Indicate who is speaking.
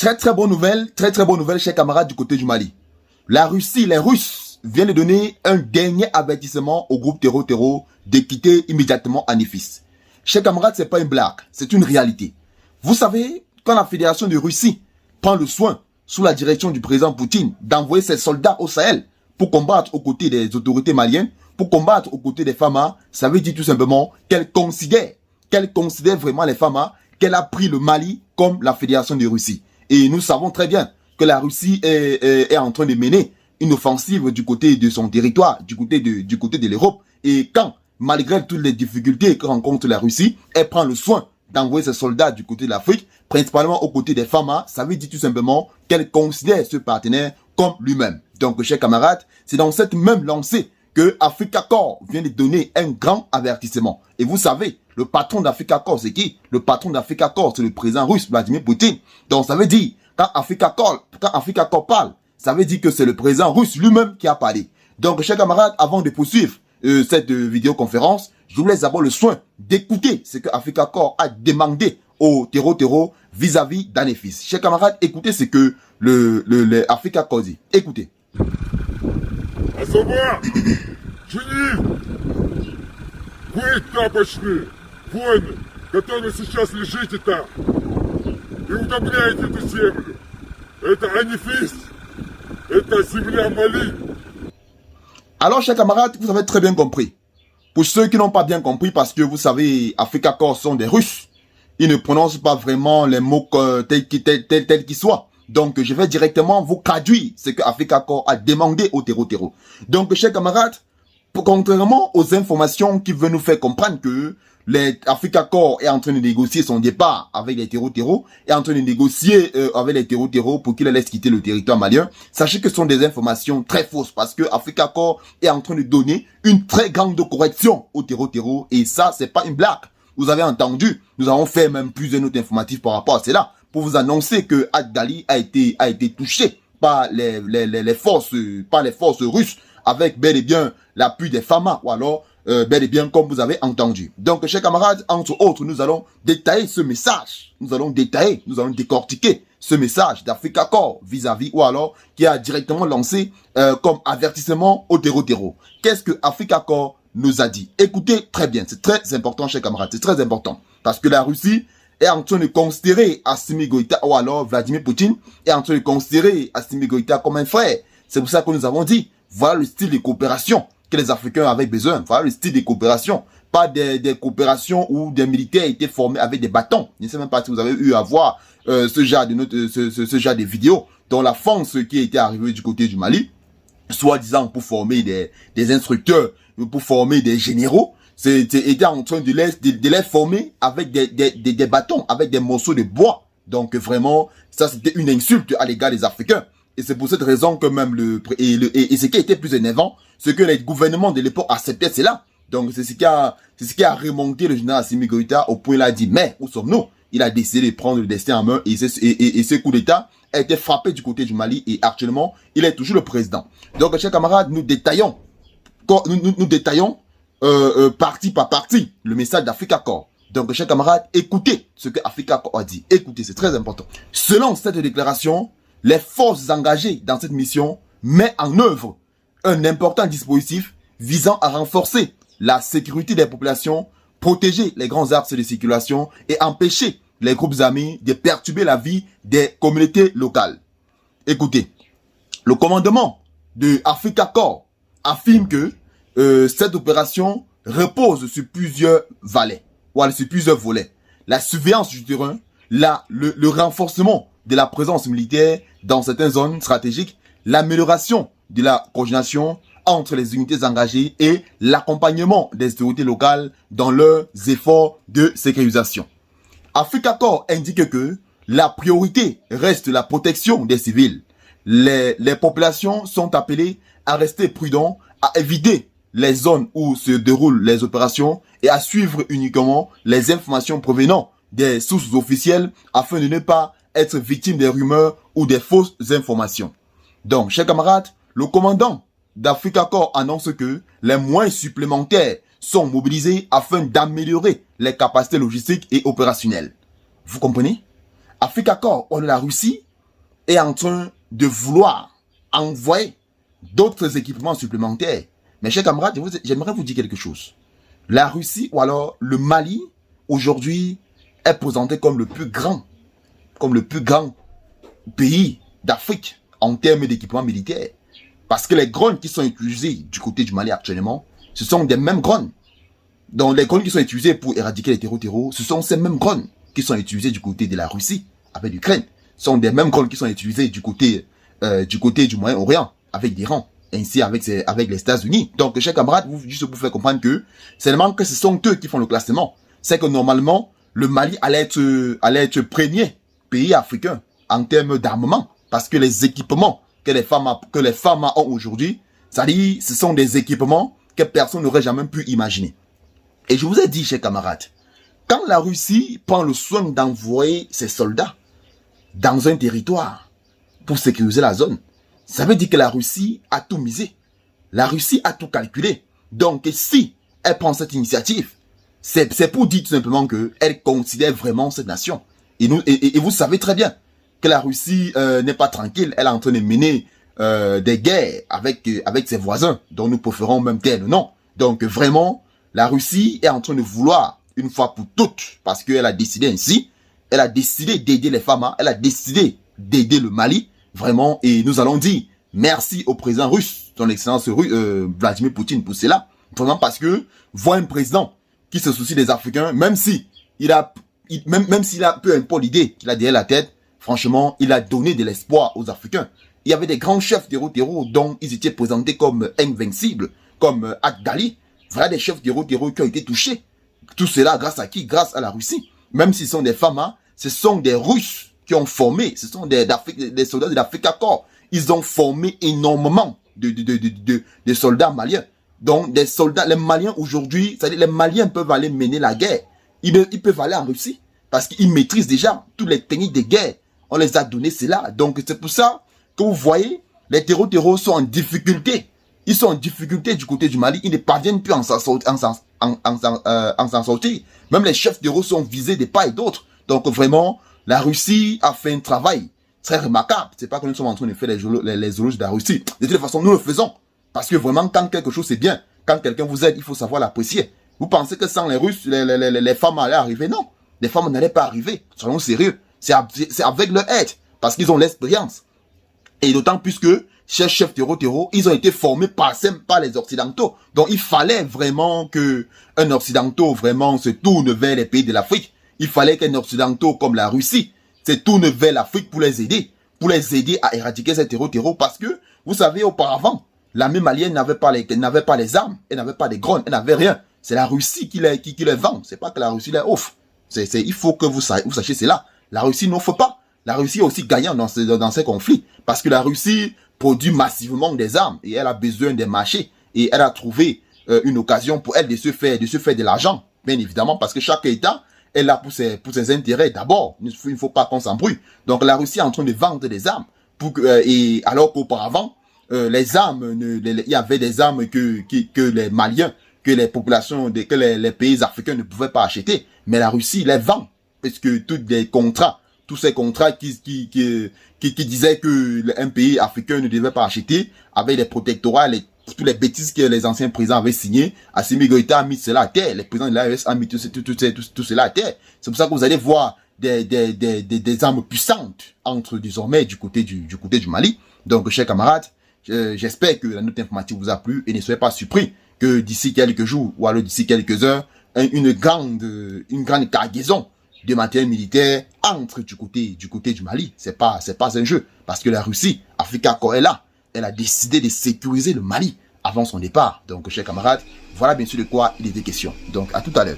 Speaker 1: très bonne nouvelle, très bonne nouvelle, chers camarades du côté du Mali. La Russie, les Russes viennent de donner un dernier avertissement au groupe terreau de quitter immédiatement Anifis. Chers camarades, c'est pas une blague, c'est une réalité. Vous savez, quand la Fédération de Russie prend le soin, sous la direction du président Poutine, d'envoyer ses soldats au Sahel pour combattre aux côtés des autorités maliennes, pour combattre aux côtés des FAMA, ça veut dire tout simplement qu'elle considère vraiment les FAMA, qu'elle a pris le Mali comme la Fédération de Russie. Et nous savons très bien que la Russie est en train de mener une offensive du côté de son territoire, du côté de l'Europe. Et quand, malgré toutes les difficultés que rencontre la Russie, elle prend le soin d'envoyer ses soldats du côté de l'Afrique, principalement aux côtés des FAMA, ça veut dire tout simplement qu'elle considère ce partenaire comme lui-même. Donc, chers camarades, c'est dans cette même lancée que Africa Corps vient de donner un grand avertissement. Et vous savez, le patron d'Africa Corps, c'est qui? Le patron d'Africa Corps, c'est le président russe, Vladimir Poutine. Donc, ça veut dire, quand Africa Corps parle, ça veut dire que c'est le président russe lui-même qui a parlé. Donc, chers camarades, avant de poursuivre cette vidéoconférence, je vous laisse d'abord le soin d'écouter ce que Africa Corps a demandé au terreau vis-à-vis d'Anefis. Chers camarades, écoutez ce que le Africa Corps dit. Écoutez.
Speaker 2: À savoir, Женив, вы тапочные, воины, которые сейчас лежите там и удобряете эту землю. Это Анифис, это земля Мали.
Speaker 1: Alors, chers camarades, vous avez très bien compris. Pour ceux qui n'ont pas bien compris, parce que vous savez, Africa Corps sont des Russes, ils ne prononcent pas vraiment les mots tels qu'ils soient. Donc, je vais directement vous traduire ce que Africa Corps a demandé au terreau. Donc, chers camarades, contrairement aux informations qui veulent nous faire comprendre que Africa Corps est en train de négocier son départ avec les terreau, est en train de négocier avec les terreau pour qu'il laisse quitter le territoire malien, sachez que ce sont des informations très fausses parce que Africa Corps est en train de donner une très grande correction au terreau et ça, c'est pas une blague. Vous avez entendu, nous avons fait même plusieurs notes informatives par rapport à cela pour vous annoncer que Ad-Ghali a été touché par les forces russes avec bel et bien l'appui des FAMA ou alors bel et bien comme vous avez entendu. Donc, chers camarades, entre autres, nous allons détailler ce message. Nous allons décortiquer ce message d'Africa Corps vis-à-vis ou alors qui a directement lancé comme avertissement au terreau. Qu'est-ce que Africa Corps nous a dit? Écoutez très bien, c'est très important, chers camarades, c'est très important. Parce que la Russie est en train de considérer Assimi Goïta ou alors Vladimir Poutine est en train de considérer Assimi Goïta comme un frère. C'est pour ça que nous avons dit, voilà le style de coopération que les Africains avaient besoin. Voilà le style de coopération. Pas des coopérations où des militaires étaient formés avec des bâtons. Je ne sais même pas si vous avez eu à voir ce genre de vidéos dans la France qui était arrivée du côté du Mali, soi-disant pour former des instructeurs, pour former des généraux. Était en train de les former avec des bâtons, avec des morceaux de bois. Donc vraiment, ça c'était une insulte à l'égard des Africains. Et c'est pour cette raison que même et ce qui a été plus énervant, c'est que les gouvernements de l'époque acceptaient cela. Donc c'est ce qui a remonté le général Assimi Goïta au point où il a dit, mais où sommes-nous? Il a décidé de prendre le destin en main et ce coup d'État a été frappé du côté du Mali et actuellement, il est toujours le président. Donc, chers camarades, nous détaillons partie par partie le message d'Africa Corps. Donc, chers camarades, écoutez ce que Africa Corps a dit. Écoutez, c'est très important. Selon cette déclaration, les forces engagées dans cette mission mettent en œuvre un important dispositif visant à renforcer la sécurité des populations, protéger les grands axes de circulation et empêcher les groupes armés de perturber la vie des communautés locales. Écoutez, le commandement de Africa Corps affirme que cette opération repose sur plusieurs volets. La surveillance du terrain, le renforcement de la présence militaire dans certaines zones stratégiques, l'amélioration de la coordination entre les unités engagées et l'accompagnement des autorités locales dans leurs efforts de sécurisation. Africa Corps indique que la priorité reste la protection des civils. Les populations sont appelées à rester prudents, à éviter les zones où se déroulent les opérations et à suivre uniquement les informations provenant des sources officielles afin de ne pas être victime des rumeurs ou des fausses informations. Donc, chers camarades, le commandant d'Africa Corps annonce que les moyens supplémentaires sont mobilisés afin d'améliorer les capacités logistiques et opérationnelles. Vous comprenez? Africa Corps, on est la Russie, est en train de vouloir envoyer d'autres équipements supplémentaires. Mes chers camarades, j'aimerais vous dire quelque chose. La Russie ou alors le Mali, aujourd'hui, est présenté comme le plus grand pays d'Afrique en termes d'équipement militaire. Parce que les drones qui sont utilisés du côté du Mali actuellement, ce sont des mêmes drones. Donc les drones qui sont utilisés pour éradiquer les terreaux, ce sont ces mêmes drones qui sont utilisés du côté de la Russie avec l'Ukraine. Ce sont des mêmes drones qui sont utilisés du côté du Moyen-Orient avec l'Iran, ainsi avec les États-Unis. Donc chers camarades, juste pour vous faire comprendre que c'est seulement que ce sont eux qui font le classement. C'est que normalement, le Mali allait être premier pays africain en termes d'armement. Parce que les équipements que les femmes ont aujourd'hui, c'est-à-dire ce sont des équipements que personne n'aurait jamais pu imaginer. Et je vous ai dit, chers camarades, quand la Russie prend le soin d'envoyer ses soldats dans un territoire pour sécuriser la zone, ça veut dire que la Russie a tout misé. La Russie a tout calculé. Donc si elle prend cette initiative, c'est pour dire tout simplement qu'elle considère vraiment cette nation. Et vous savez très bien que la Russie n'est pas tranquille. Elle est en train de mener des guerres avec ses voisins, dont nous préférons même taire le nom. Donc vraiment, la Russie est en train de vouloir, une fois pour toutes, parce qu'elle a décidé ainsi, elle a décidé d'aider les femmes, elle a décidé d'aider le Mali, vraiment, et nous allons dire merci au président russe, son excellence Vladimir Poutine pour cela, vraiment parce que voir un président qui se soucie des Africains, même s'il a peu importe l'idée qu'il a derrière la tête, franchement, il a donné de l'espoir aux Africains. Il y avait des grands chefs terreau dont ils étaient présentés comme invincibles, comme Ghali, voilà des chefs terreau qui ont été touchés. Tout cela grâce à qui? Grâce à la Russie. Même s'ils sont des femmes, ce sont des Russes qui ont formé, ce sont des soldats de l'Afrique Corps. Ils ont formé énormément de soldats maliens. Donc des soldats, les Maliens aujourd'hui, c'est-à-dire les Maliens peuvent aller mener la guerre. Ils peuvent aller en Russie parce qu'ils maîtrisent déjà toutes les techniques de guerre. On les a donné cela. Donc c'est pour ça que vous voyez, les terreaux sont en difficulté. Ils sont en difficulté du côté du Mali. Ils ne parviennent plus à s'en sortir. Même les chefs terreaux sont visés de part et d'autre. Donc vraiment, la Russie a fait un travail très remarquable. C'est pas que nous sommes en train de faire les éloges de la Russie. De toute façon, nous le faisons. Parce que vraiment, quand quelque chose c'est bien, quand quelqu'un vous aide, il faut savoir l'apprécier. Vous pensez que sans les Russes, les femmes allaient arriver? Non. Les femmes n'allaient pas arriver. Soyons sérieux. C'est avec leur aide. Parce qu'ils ont l'expérience. Et d'autant plus que, ces chefs terreau, ils ont été formés par les Occidentaux. Donc, il fallait vraiment qu'un Occidentaux vraiment se tourne vers les pays de l'Afrique. Il fallait qu'un Occidentaux comme la Russie se tourne vers l'Afrique pour les aider à éradiquer ces terreau. Parce que, vous savez, auparavant, l'armée malienne n'avait pas les armes, elle n'avait pas les drones, elle n'avait rien. C'est la Russie qui les vend. C'est pas que la Russie les offre. Il faut que vous sachiez cela. La Russie n'offre pas. La Russie est aussi gagnante dans ces conflits. Parce que la Russie produit massivement des armes et elle a besoin des marchés. Et elle a trouvé une occasion pour elle de se faire de l'argent. Bien évidemment, parce que chaque État est là pour ses intérêts d'abord. Il ne faut pas qu'on s'embrouille. Donc la Russie est en train de vendre des armes. Et alors qu'auparavant, les armes, il y avait des armes que les Maliens, que les populations, que les pays africains ne pouvaient pas acheter. Mais la Russie les vend. Parce que tous ces contrats qui disaient que un pays africain ne devait pas acheter, avec les protectorats, toutes les bêtises que les anciens présidents avaient signées, Assimi Goïta a mis cela à terre, les présidents de l'AES ont mis tout cela à terre. C'est pour ça que vous allez voir des armes puissantes entre désormais du côté du Mali. Donc, chers camarades, j'espère que la note informative vous a plu et ne soyez pas surpris que d'ici quelques jours ou alors d'ici quelques heures, une grande cargaison de matériel militaire entre du côté du Mali. C'est pas un jeu. Parce que la Russie, Africa Corps est là. Elle a décidé de sécuriser le Mali avant son départ. Donc, chers camarades, voilà bien sûr de quoi il était question. Donc, à tout à l'heure.